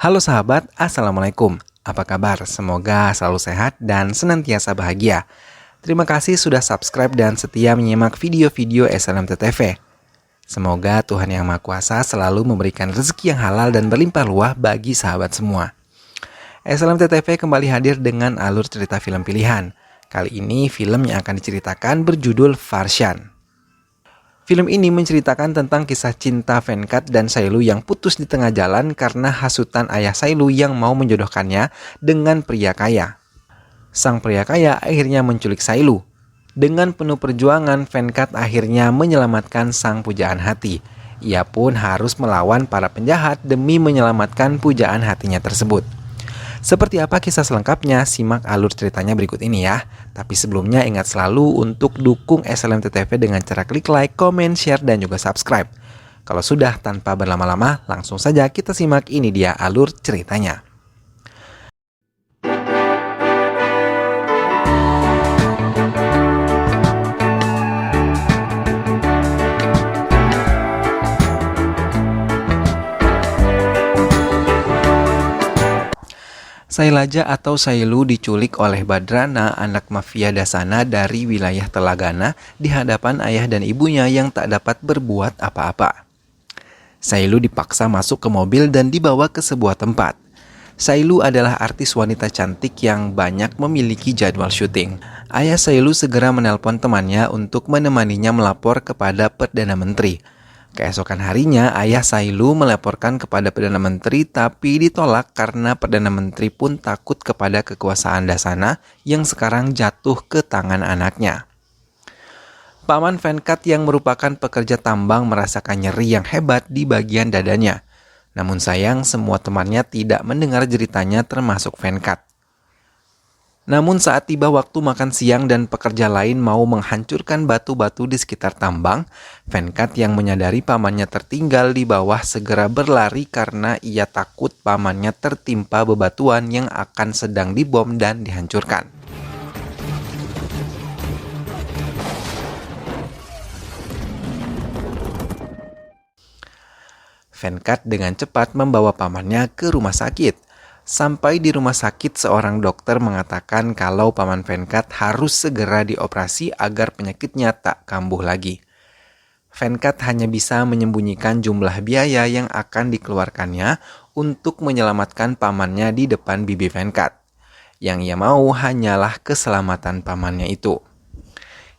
Halo sahabat, Assalamualaikum. Apa kabar? Semoga selalu sehat dan senantiasa bahagia. Terima kasih sudah subscribe dan setia menyimak video-video SLMTTV. Semoga Tuhan Yang Maha Kuasa selalu memberikan rezeki yang halal dan berlimpah ruah bagi sahabat semua. SLMTTV kembali hadir dengan alur cerita film pilihan. Kali ini film yang akan diceritakan berjudul Farshan. Film ini menceritakan tentang kisah cinta Venkat dan Sailu yang putus di tengah jalan karena hasutan ayah Sailu yang mau menjodohkannya dengan pria kaya. Sang pria kaya akhirnya menculik Sailu. Dengan penuh perjuangan, Venkat akhirnya menyelamatkan sang pujaan hati. Ia pun harus melawan para penjahat demi menyelamatkan pujaan hatinya tersebut. Seperti apa kisah selengkapnya? Simak alur ceritanya berikut ini ya. Tapi sebelumnya ingat selalu untuk dukung SLMTTV dengan cara klik like, comment, share, dan juga subscribe. Kalau sudah, tanpa berlama-lama, langsung saja kita simak, ini dia alur ceritanya. Sailaja atau Sailu diculik oleh Badrana, anak mafia Dasana dari wilayah Telagana, di hadapan ayah dan ibunya yang tak dapat berbuat apa-apa. Sailu dipaksa masuk ke mobil dan dibawa ke sebuah tempat. Sailu adalah artis wanita cantik yang banyak memiliki jadwal syuting. Ayah Sailu segera menelpon temannya untuk menemaninya melapor kepada Perdana Menteri. Keesokan harinya, ayah Sailu melaporkan kepada Perdana Menteri tapi ditolak karena Perdana Menteri pun takut kepada kekuasaan Dasana yang sekarang jatuh ke tangan anaknya. Paman Venkat yang merupakan pekerja tambang merasakan nyeri yang hebat di bagian dadanya. Namun sayang, semua temannya tidak mendengar jeritanya termasuk Venkat. Namun saat tiba waktu makan siang dan pekerja lain mau menghancurkan batu-batu di sekitar tambang, Venkat yang menyadari pamannya tertinggal di bawah segera berlari karena ia takut pamannya tertimpa bebatuan yang akan sedang dibom dan dihancurkan. Venkat dengan cepat membawa pamannya ke rumah sakit. Sampai di rumah sakit, seorang dokter mengatakan kalau paman Venkat harus segera dioperasi agar penyakitnya tak kambuh lagi. Venkat hanya bisa menyembunyikan jumlah biaya yang akan dikeluarkannya untuk menyelamatkan pamannya di depan bibi Venkat. Yang ia mau hanyalah keselamatan pamannya itu.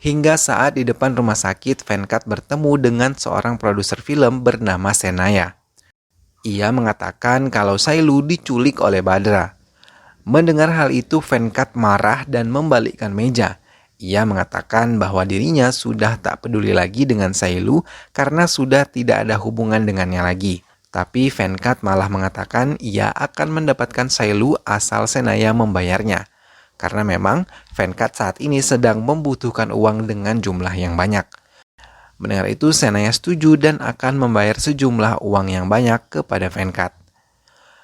Hingga saat di depan rumah sakit, Venkat bertemu dengan seorang produser film bernama Senaya. Ia mengatakan kalau Sailu diculik oleh Badra. Mendengar hal itu, Venkat marah dan membalikkan meja. Ia mengatakan bahwa dirinya sudah tak peduli lagi dengan Sailu karena sudah tidak ada hubungan dengannya lagi. Tapi Venkat malah mengatakan ia akan mendapatkan Sailu asal Senaya membayarnya. Karena memang Venkat saat ini sedang membutuhkan uang dengan jumlah yang banyak. Mendengar itu, Senaya setuju dan akan membayar sejumlah uang yang banyak kepada Venkat.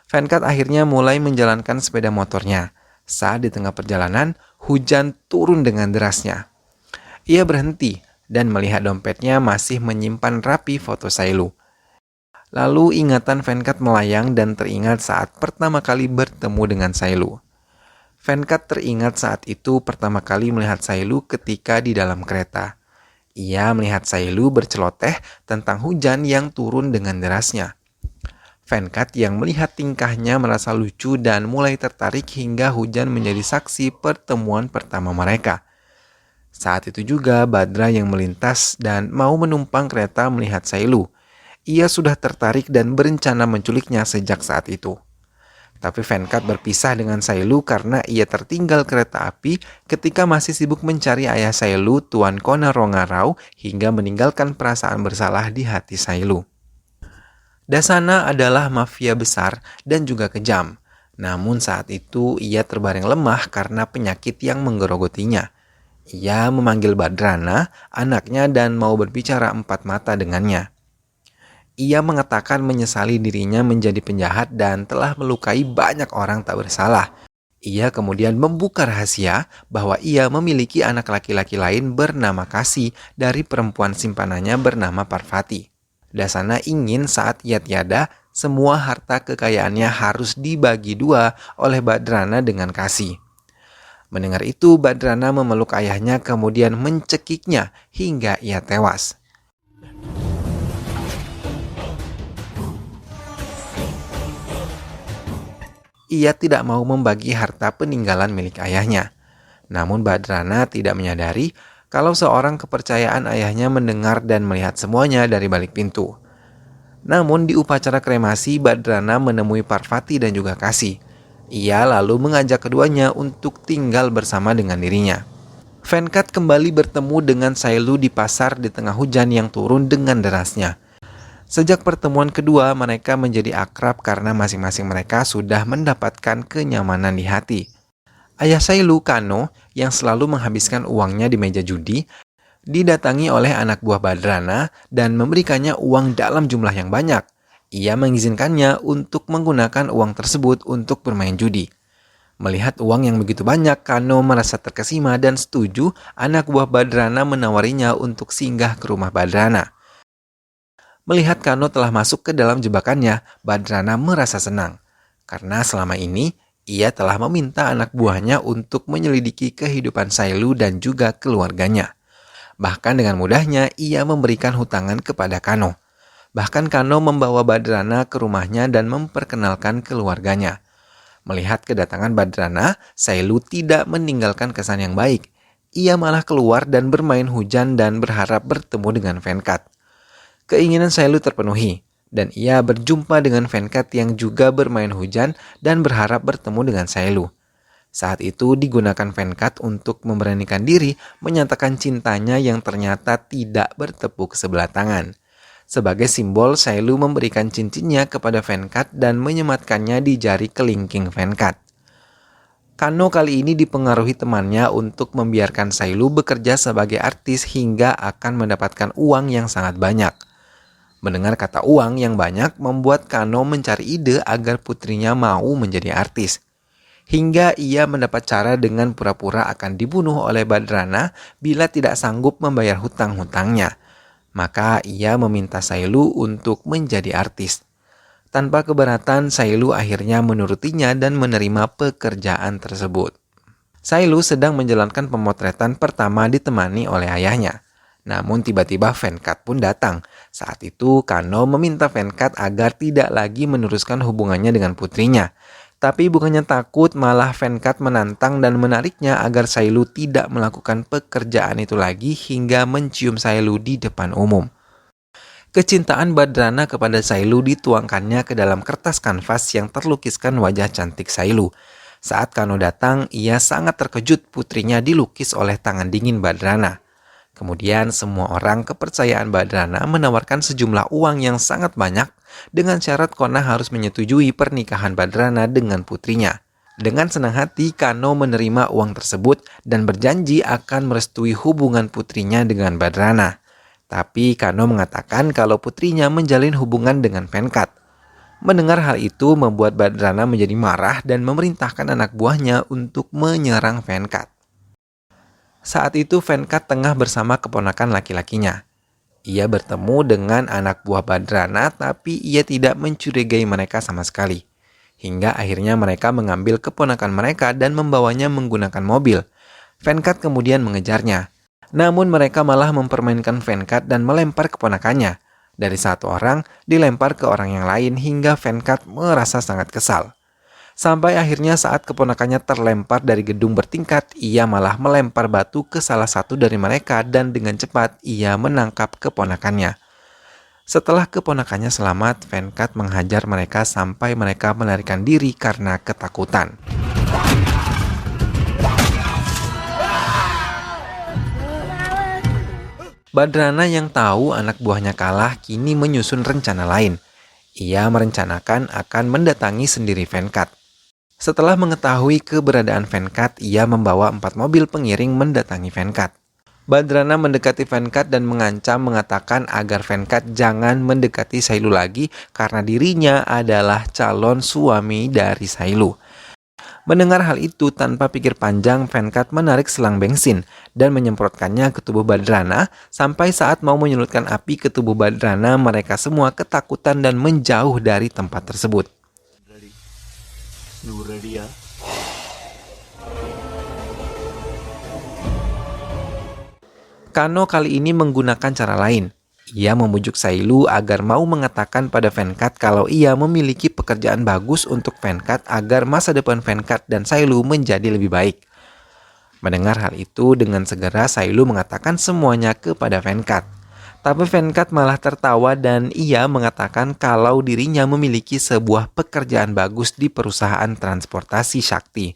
Venkat akhirnya mulai menjalankan sepeda motornya. Saat di tengah perjalanan, hujan turun dengan derasnya. Ia berhenti dan melihat dompetnya masih menyimpan rapi foto Sailu. Lalu ingatan Venkat melayang dan teringat saat pertama kali bertemu dengan Sailu. Venkat teringat saat itu pertama kali melihat Sailu ketika di dalam kereta. Ia melihat Sailu berceloteh tentang hujan yang turun dengan derasnya. Venkat yang melihat tingkahnya merasa lucu dan mulai tertarik hingga hujan menjadi saksi pertemuan pertama mereka. Saat itu juga Badra yang melintas dan mau menumpang kereta melihat Sailu. Ia sudah tertarik dan berencana menculiknya sejak saat itu. Tapi Venkat berpisah dengan Sailu karena ia tertinggal kereta api ketika masih sibuk mencari ayah Sailu, Tuan Kona Rongarau, hingga meninggalkan perasaan bersalah di hati Sailu. Dasana adalah mafia besar dan juga kejam. Namun saat itu ia terbaring lemah karena penyakit yang menggerogotinya. Ia memanggil Badrana, anaknya, dan mau berbicara empat mata dengannya. Ia mengatakan menyesali dirinya menjadi penjahat dan telah melukai banyak orang tak bersalah. Ia kemudian membuka rahasia bahwa ia memiliki anak laki-laki lain bernama Kasih dari perempuan simpanannya bernama Parvati. Dasana ingin saat ia tiada, semua harta kekayaannya harus dibagi dua oleh Badrana dengan kasih. Mendengar itu, Badrana memeluk ayahnya kemudian mencekiknya hingga ia tewas. Ia tidak mau membagi harta peninggalan milik ayahnya. Namun Badrana tidak menyadari kalau seorang kepercayaan ayahnya mendengar dan melihat semuanya dari balik pintu. Namun di upacara kremasi, Badrana menemui Parvati dan juga Kasi. Ia lalu mengajak keduanya untuk tinggal bersama dengan dirinya. Venkat kembali bertemu dengan Sailu di pasar di tengah hujan yang turun dengan derasnya. Sejak pertemuan kedua, mereka menjadi akrab karena masing-masing mereka sudah mendapatkan kenyamanan di hati. Ayah Sailu, Kano, yang selalu menghabiskan uangnya di meja judi, didatangi oleh anak buah Badrana dan memberikannya uang dalam jumlah yang banyak. Ia mengizinkannya untuk menggunakan uang tersebut untuk bermain judi. Melihat uang yang begitu banyak, Kano merasa terkesima dan setuju anak buah Badrana menawarinya untuk singgah ke rumah Badrana. Melihat Kano telah masuk ke dalam jebakannya, Badrana merasa senang. Karena selama ini, ia telah meminta anak buahnya untuk menyelidiki kehidupan Sailu dan juga keluarganya. Bahkan dengan mudahnya, ia memberikan hutangan kepada Kano. Bahkan Kano membawa Badrana ke rumahnya dan memperkenalkan keluarganya. Melihat kedatangan Badrana, Sailu tidak meninggalkan kesan yang baik. Ia malah keluar dan bermain hujan dan berharap bertemu dengan Venkat. Keinginan Sailu terpenuhi, dan ia berjumpa dengan Venkat yang juga bermain hujan dan berharap bertemu dengan Sailu. Saat itu digunakan Venkat untuk memberanikan diri menyatakan cintanya yang ternyata tidak bertepuk sebelah tangan. Sebagai simbol, Sailu memberikan cincinnya kepada Venkat dan menyematkannya di jari kelingking Venkat. Kano kali ini dipengaruhi temannya untuk membiarkan Sailu bekerja sebagai artis hingga akan mendapatkan uang yang sangat banyak. Mendengar kata uang yang banyak membuat Kano mencari ide agar putrinya mau menjadi artis. Hingga ia mendapat cara dengan pura-pura akan dibunuh oleh Badrana bila tidak sanggup membayar hutang-hutangnya. Maka ia meminta Sailu untuk menjadi artis. Tanpa keberatan, Sailu akhirnya menurutinya dan menerima pekerjaan tersebut. Sailu sedang menjalankan pemotretan pertama ditemani oleh ayahnya. Namun tiba-tiba Venkat pun datang. Saat itu Kano meminta Venkat agar tidak lagi meneruskan hubungannya dengan putrinya. Tapi bukannya takut, malah Venkat menantang dan menariknya agar Sailu tidak melakukan pekerjaan itu lagi hingga mencium Sailu di depan umum. Kecintaan Badrana kepada Sailu dituangkannya ke dalam kertas kanvas yang terlukiskan wajah cantik Sailu. Saat Kano datang, ia sangat terkejut putrinya dilukis oleh tangan dingin Badrana. Kemudian semua orang kepercayaan Badrana menawarkan sejumlah uang yang sangat banyak dengan syarat Kona harus menyetujui pernikahan Badrana dengan putrinya. Dengan senang hati, Kano menerima uang tersebut dan berjanji akan merestui hubungan putrinya dengan Badrana. Tapi Kano mengatakan kalau putrinya menjalin hubungan dengan Venkat. Mendengar hal itu membuat Badrana menjadi marah dan memerintahkan anak buahnya untuk menyerang Venkat. Saat itu Venkat tengah bersama keponakan laki-lakinya. Ia bertemu dengan anak buah Badrana tapi ia tidak mencurigai mereka sama sekali. Hingga akhirnya mereka mengambil keponakan mereka dan membawanya menggunakan mobil. Venkat kemudian mengejarnya. Namun mereka malah mempermainkan Venkat dan melempar keponakannya. Dari satu orang dilempar ke orang yang lain hingga Venkat merasa sangat kesal. Sampai akhirnya saat keponakannya terlempar dari gedung bertingkat, ia malah melempar batu ke salah satu dari mereka dan dengan cepat ia menangkap keponakannya. Setelah keponakannya selamat, Venkat menghajar mereka sampai mereka melarikan diri karena ketakutan. Badrana yang tahu anak buahnya kalah kini menyusun rencana lain. Ia merencanakan akan mendatangi sendiri Venkat. Setelah mengetahui keberadaan Venkat, ia membawa 4 mobil pengiring mendatangi Venkat. Badrana mendekati Venkat dan mengancam mengatakan agar Venkat jangan mendekati Sailu lagi karena dirinya adalah calon suami dari Sailu. Mendengar hal itu, tanpa pikir panjang, Venkat menarik selang bensin dan menyemprotkannya ke tubuh Badrana. Sampai saat mau menyulutkan api ke tubuh Badrana, mereka semua ketakutan dan menjauh dari tempat tersebut. Kano kali ini menggunakan cara lain. Ia membujuk Sailu agar mau mengatakan pada Venkat kalau ia memiliki pekerjaan bagus untuk Venkat agar masa depan Venkat dan Sailu menjadi lebih baik. Mendengar hal itu, dengan segera Sailu mengatakan semuanya kepada Venkat. Tapi Venkat malah tertawa dan ia mengatakan kalau dirinya memiliki sebuah pekerjaan bagus di perusahaan transportasi Shakti.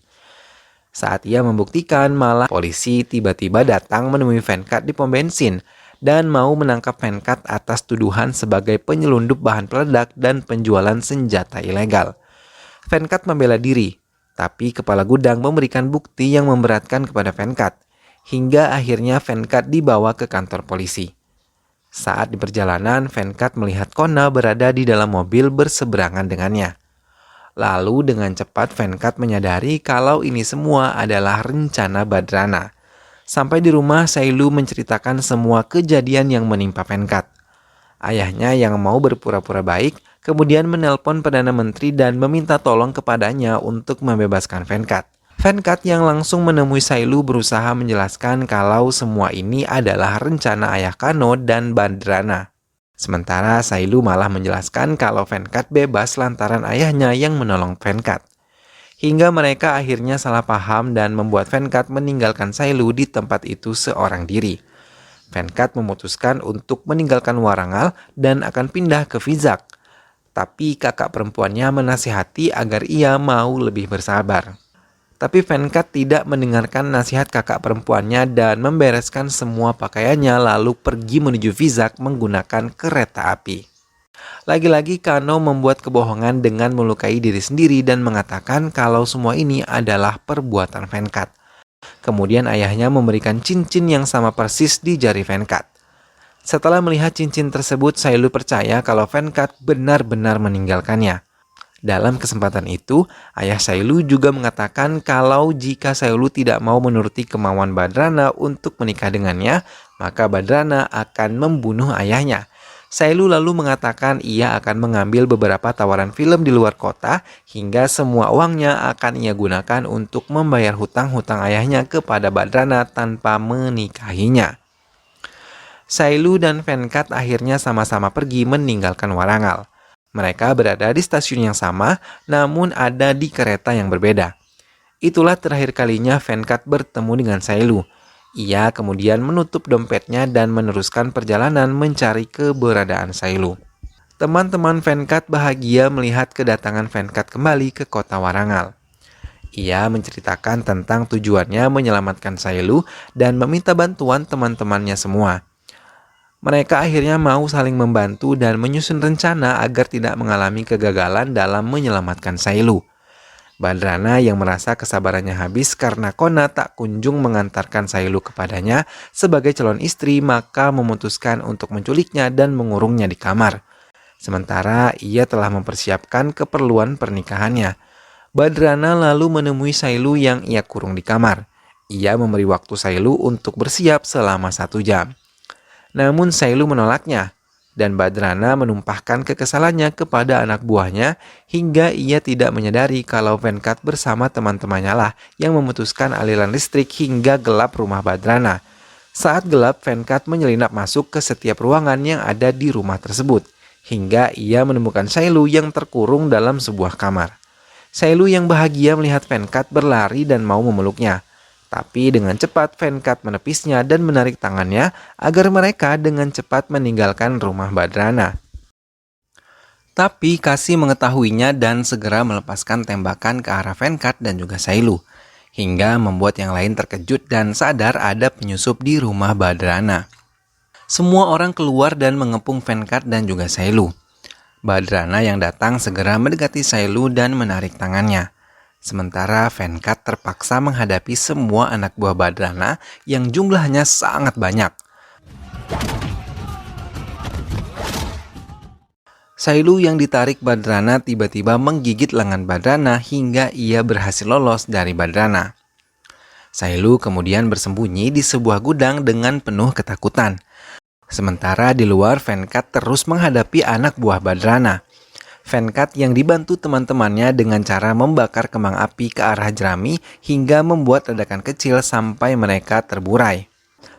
Saat ia membuktikan, malah polisi tiba-tiba datang menemui Venkat di pom bensin dan mau menangkap Venkat atas tuduhan sebagai penyelundup bahan peledak dan penjualan senjata ilegal. Venkat membela diri, tapi kepala gudang memberikan bukti yang memberatkan kepada Venkat, hingga akhirnya Venkat dibawa ke kantor polisi. Saat di perjalanan, Venkat melihat Kona berada di dalam mobil berseberangan dengannya. Lalu dengan cepat Venkat menyadari kalau ini semua adalah rencana Badrana. Sampai di rumah, Sailu menceritakan semua kejadian yang menimpa Venkat. Ayahnya yang mau berpura-pura baik, kemudian menelpon Perdana Menteri dan meminta tolong kepadanya untuk membebaskan Venkat. Venkat yang langsung menemui Sailu berusaha menjelaskan kalau semua ini adalah rencana ayah Kano dan Badrana. Sementara Sailu malah menjelaskan kalau Venkat bebas lantaran ayahnya yang menolong Venkat. Hingga mereka akhirnya salah paham dan membuat Venkat meninggalkan Sailu di tempat itu seorang diri. Venkat memutuskan untuk meninggalkan Warangal dan akan pindah ke Vizag. Tapi kakak perempuannya menasihati agar ia mau lebih bersabar. Tapi Venkat tidak mendengarkan nasihat kakak perempuannya dan membereskan semua pakaiannya lalu pergi menuju Vizag menggunakan kereta api. Lagi-lagi Kano membuat kebohongan dengan melukai diri sendiri dan mengatakan kalau semua ini adalah perbuatan Venkat. Kemudian ayahnya memberikan cincin yang sama persis di jari Venkat. Setelah melihat cincin tersebut, Sailu percaya kalau Venkat benar-benar meninggalkannya. Dalam kesempatan itu, ayah Sailu juga mengatakan kalau jika Sailu tidak mau menuruti kemauan Badrana untuk menikah dengannya, maka Badrana akan membunuh ayahnya. Sailu lalu mengatakan ia akan mengambil beberapa tawaran film di luar kota hingga semua uangnya akan ia gunakan untuk membayar hutang-hutang ayahnya kepada Badrana tanpa menikahinya. Sailu dan Venkat akhirnya sama-sama pergi meninggalkan Warangal. Mereka berada di stasiun yang sama, namun ada di kereta yang berbeda. Itulah terakhir kalinya Venkat bertemu dengan Sailu. Ia kemudian menutup dompetnya dan meneruskan perjalanan mencari keberadaan Sailu. Teman-teman Venkat bahagia melihat kedatangan Venkat kembali ke kota Warangal. Ia menceritakan tentang tujuannya menyelamatkan Sailu dan meminta bantuan teman-temannya semua. Mereka akhirnya mau saling membantu dan menyusun rencana agar tidak mengalami kegagalan dalam menyelamatkan Sailu. Badrana yang merasa kesabarannya habis karena Kona tak kunjung mengantarkan Sailu kepadanya sebagai calon istri, maka memutuskan untuk menculiknya dan mengurungnya di kamar. Sementara ia telah mempersiapkan keperluan pernikahannya. Badrana lalu menemui Sailu yang ia kurung di kamar. Ia memberi waktu Sailu untuk bersiap selama 1 jam. Namun Sailu menolaknya, dan Badrana menumpahkan kekesalannya kepada anak buahnya hingga ia tidak menyadari kalau Venkat bersama teman-temannya lah yang memutuskan aliran listrik hingga gelap rumah Badrana. Saat gelap, Venkat menyelinap masuk ke setiap ruangan yang ada di rumah tersebut, hingga ia menemukan Sailu yang terkurung dalam sebuah kamar. Sailu yang bahagia melihat Venkat berlari dan mau memeluknya. Tapi dengan cepat Venkat menepisnya dan menarik tangannya agar mereka dengan cepat meninggalkan rumah Badrana. Tapi Kasi mengetahuinya dan segera melepaskan tembakan ke arah Venkat dan juga Sailu, hingga membuat yang lain terkejut dan sadar ada penyusup di rumah Badrana. Semua orang keluar dan mengepung Venkat dan juga Sailu. Badrana yang datang segera mendekati Sailu dan menarik tangannya. Sementara Venkat terpaksa menghadapi semua anak buah Badrana yang jumlahnya sangat banyak. Sailu yang ditarik Badrana tiba-tiba menggigit lengan Badrana hingga ia berhasil lolos dari Badrana. Sailu kemudian bersembunyi di sebuah gudang dengan penuh ketakutan. Sementara di luar, Venkat terus menghadapi anak buah Badrana. Venkat yang dibantu teman-temannya dengan cara membakar kembang api ke arah jerami hingga membuat ledakan kecil sampai mereka terburai.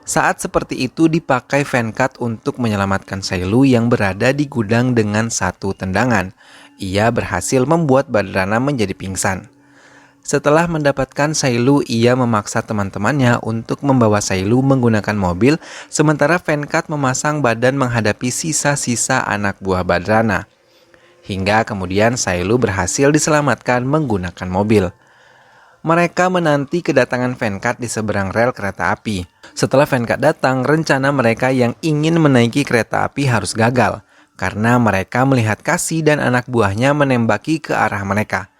Saat seperti itu dipakai Venkat untuk menyelamatkan Sailu yang berada di gudang dengan satu tendangan. Ia berhasil membuat Badrana menjadi pingsan. Setelah mendapatkan Sailu, ia memaksa teman-temannya untuk membawa Sailu menggunakan mobil, sementara Venkat memasang badan menghadapi sisa-sisa anak buah Badrana. Hingga kemudian Sailu berhasil diselamatkan menggunakan mobil. Mereka menanti kedatangan Venkat di seberang rel kereta api. Setelah Venkat datang, rencana mereka yang ingin menaiki kereta api harus gagal, karena mereka melihat Kasih dan anak buahnya menembaki ke arah mereka.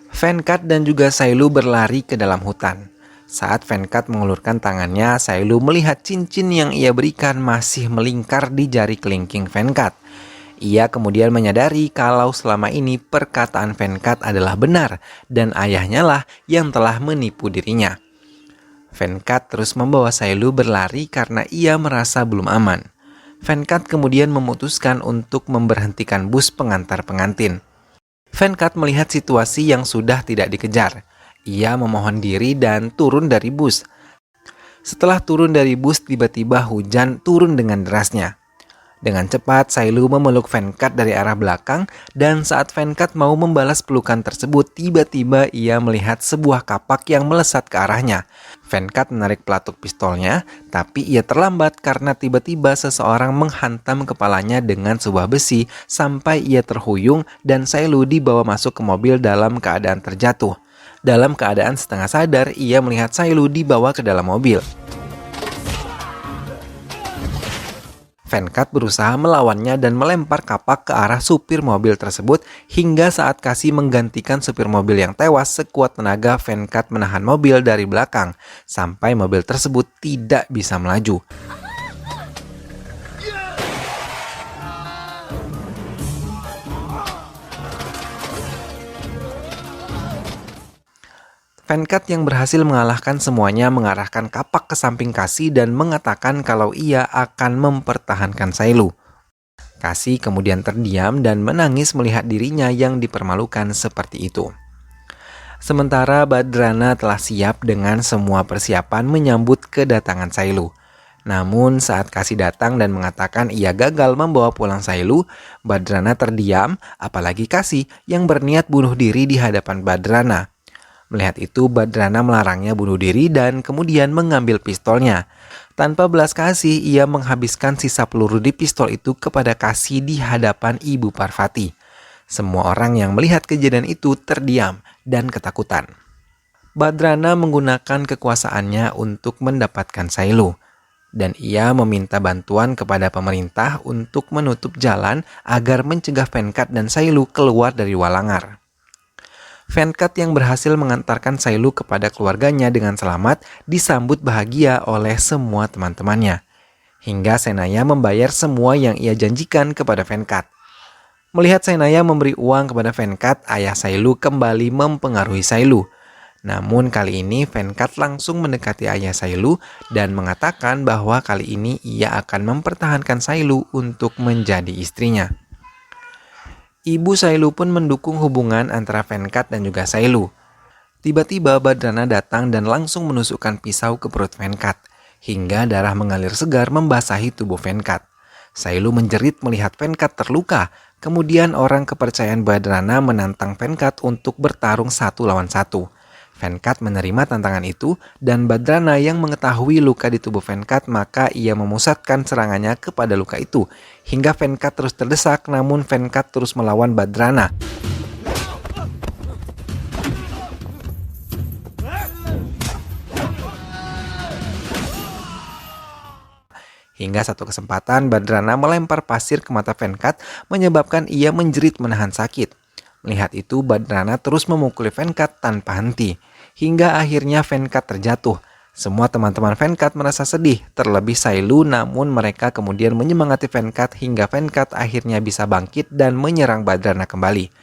Venkat dan juga Sailu berlari ke dalam hutan. Saat Venkat mengulurkan tangannya, Sailu melihat cincin yang ia berikan masih melingkar di jari kelingking Venkat. Ia kemudian menyadari kalau selama ini perkataan Venkat adalah benar dan ayahnya lah yang telah menipu dirinya. Venkat terus membawa Sailu berlari karena ia merasa belum aman. Venkat kemudian memutuskan untuk memberhentikan bus pengantar pengantin. Venkat melihat situasi yang sudah tidak dikejar. Ia memohon diri dan turun dari bus. Setelah turun dari bus, tiba-tiba hujan turun dengan derasnya. Dengan cepat, Sailu memeluk Venkat dari arah belakang dan saat Venkat mau membalas pelukan tersebut, tiba-tiba ia melihat sebuah kapak yang melesat ke arahnya. Venkat menarik pelatuk pistolnya, tapi ia terlambat karena tiba-tiba seseorang menghantam kepalanya dengan sebuah besi sampai ia terhuyung dan Sailu dibawa masuk ke mobil dalam keadaan terjatuh. Dalam keadaan setengah sadar, ia melihat Sailu dibawa ke dalam mobil. Venkat berusaha melawannya dan melempar kapak ke arah supir mobil tersebut hingga saat Kasih menggantikan supir mobil yang tewas, sekuat tenaga Venkat menahan mobil dari belakang sampai mobil tersebut tidak bisa melaju. Venkat yang berhasil mengalahkan semuanya mengarahkan kapak ke samping Kasih dan mengatakan kalau ia akan mempertahankan Sailu. Kasih kemudian terdiam dan menangis melihat dirinya yang dipermalukan seperti itu. Sementara Badrana telah siap dengan semua persiapan menyambut kedatangan Sailu. Namun saat Kasih datang dan mengatakan ia gagal membawa pulang Sailu, Badrana terdiam, apalagi Kasih yang berniat bunuh diri di hadapan Badrana. Melihat itu, Badrana melarangnya bunuh diri dan kemudian mengambil pistolnya. Tanpa belas kasih, ia menghabiskan sisa peluru di pistol itu kepada Kasih di hadapan Ibu Parvati. Semua orang yang melihat kejadian itu terdiam dan ketakutan. Badrana menggunakan kekuasaannya untuk mendapatkan Sailu. Dan ia meminta bantuan kepada pemerintah untuk menutup jalan agar mencegah Venkat dan Sailu keluar dari Walangar. Venkat yang berhasil mengantarkan Sailu kepada keluarganya dengan selamat disambut bahagia oleh semua teman-temannya. Hingga Senaya membayar semua yang ia janjikan kepada Venkat. Melihat Senaya memberi uang kepada Venkat, ayah Sailu kembali mempengaruhi Sailu. Namun kali ini Venkat langsung mendekati ayah Sailu dan mengatakan bahwa kali ini ia akan mempertahankan Sailu untuk menjadi istrinya. Ibu Sailu pun mendukung hubungan antara Venkat dan juga Sailu. Tiba-tiba Badrana datang dan langsung menusukkan pisau ke perut Venkat, hingga darah mengalir segar membasahi tubuh Venkat. Sailu menjerit melihat Venkat terluka, kemudian orang kepercayaan Badrana menantang Venkat untuk bertarung 1 lawan 1. Venkat menerima tantangan itu dan Badrana yang mengetahui luka di tubuh Venkat maka ia memusatkan serangannya kepada luka itu. Hingga Venkat terus terdesak namun Venkat terus melawan Badrana. Hingga satu kesempatan Badrana melempar pasir ke mata Venkat menyebabkan ia menjerit menahan sakit. Melihat itu Badrana terus memukuli Venkat tanpa henti. Hingga akhirnya Venkat terjatuh. Semua teman-teman Venkat merasa sedih, terlebih Sailu, namun mereka kemudian menyemangati Venkat hingga Venkat akhirnya bisa bangkit dan menyerang Badrana kembali.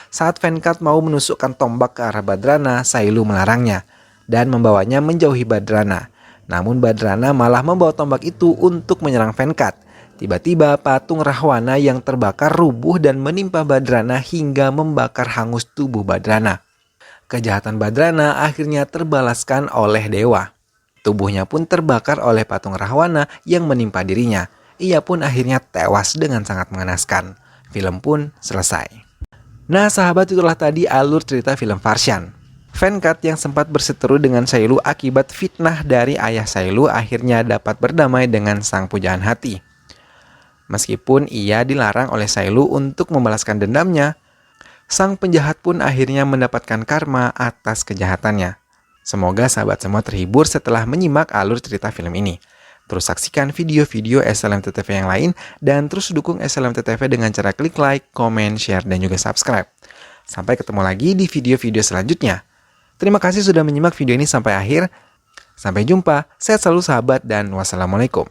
Saat Venkat mau menusukkan tombak ke arah Badrana, Sailu melarangnya dan membawanya menjauhi Badrana. Namun Badrana malah membawa tombak itu untuk menyerang Venkat. Tiba-tiba patung Rahwana yang terbakar rubuh dan menimpa Badrana hingga membakar hangus tubuh Badrana. Kejahatan Badrana akhirnya terbalaskan oleh dewa. Tubuhnya pun terbakar oleh patung Rahwana yang menimpa dirinya. Ia pun akhirnya tewas dengan sangat mengenaskan. Film pun selesai. Nah sahabat, itulah tadi alur cerita film Farsyan. Venkat yang sempat berseteru dengan Sailu akibat fitnah dari ayah Sailu akhirnya dapat berdamai dengan sang pujaan hati. Meskipun ia dilarang oleh Sailu untuk membalaskan dendamnya, sang penjahat pun akhirnya mendapatkan karma atas kejahatannya. Semoga sahabat semua terhibur setelah menyimak alur cerita film ini. Terus saksikan video-video SLMTTV yang lain dan terus dukung SLMTTV dengan cara klik like, komen, share, dan juga subscribe. Sampai ketemu lagi di video-video selanjutnya. Terima kasih sudah menyimak video ini sampai akhir. Sampai jumpa, sehat selalu sahabat, dan wassalamualaikum.